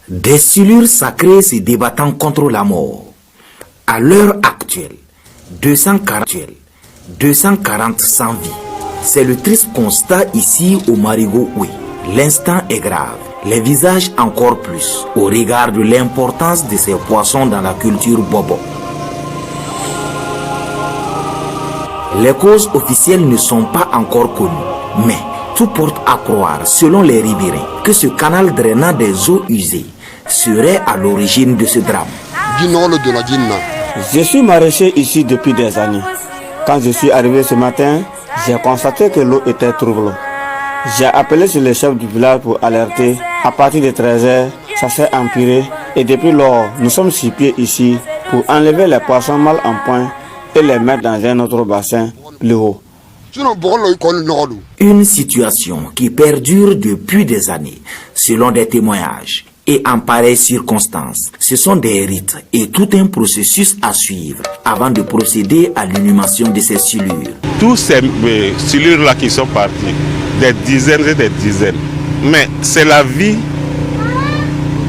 Des silures sacrées se débattant contre la mort. À l'heure actuelle, 240 sans vie. C'est le triste constat ici au Marigot Oué. L'instant est grave, les visages encore plus, au regard de l'importance de ces poissons dans la culture bobo. Les causes officielles ne sont pas encore connues, mais tout porte à croire, selon les riverains, que ce canal drainant des eaux usées serait à l'origine de ce drame. Je suis maraîcher ici depuis des années. Quand je suis arrivé ce matin, j'ai constaté que l'eau était trouble. J'ai appelé sur le chef du village pour alerter. À partir de 13h, ça s'est empiré et depuis lors, nous sommes sur pied ici pour enlever les poissons mal en point et les mettre dans un autre bassin plus haut. Une situation qui perdure depuis des années, selon des témoignages. Et en pareille circonstance, ce sont des rites et tout un processus à suivre avant de procéder à l'inhumation de ces silures. Tous ces silures-là qui sont partis, des dizaines et des dizaines, mais c'est la vie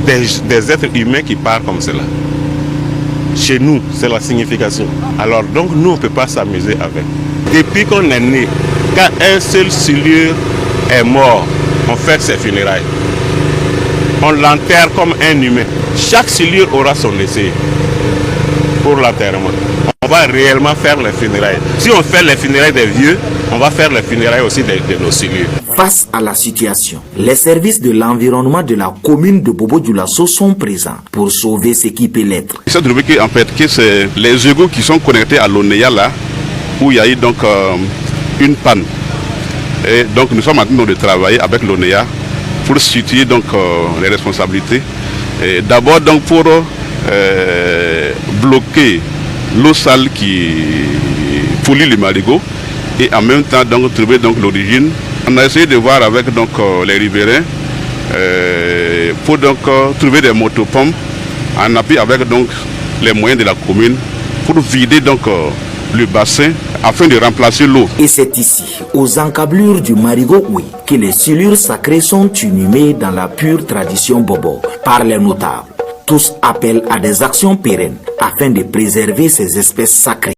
des êtres humains qui part comme cela. Chez nous, c'est la signification. Alors donc, nous, on ne peut pas s'amuser avec. Depuis qu'on est né, quand un seul silure est mort, on fait ses funérailles. On l'enterre comme un humain. Chaque silure aura son essai pour l'enterrement. On va réellement faire les funérailles. Si on fait les funérailles des vieux, on va faire les funérailles aussi de nos silures. Face à la situation, les services de l'environnement de la commune de Bobo-Dioulasso sont présents pour sauver ce qui peut l'être. Il s'est trouvé que c'est les égouts qui sont connectés à l'ONEA là, où il y a eu donc une panne. Et donc nous sommes en train de travailler avec l'ONEA pour situer donc les responsabilités. D'abord donc pour bloquer l'eau sale qui pollue les marigots et en même temps donc trouver donc l'origine. On a essayé de voir avec donc les riverains pour donc trouver des motopompes en appui avec donc les moyens de la commune pour vider donc le bassin afin de remplacer l'eau. Et c'est ici, aux encablures du Marigot Oué, que les silures sacrées sont inhumées dans la pure tradition bobo par les notables. Tous appellent à des actions pérennes afin de préserver ces espèces sacrées.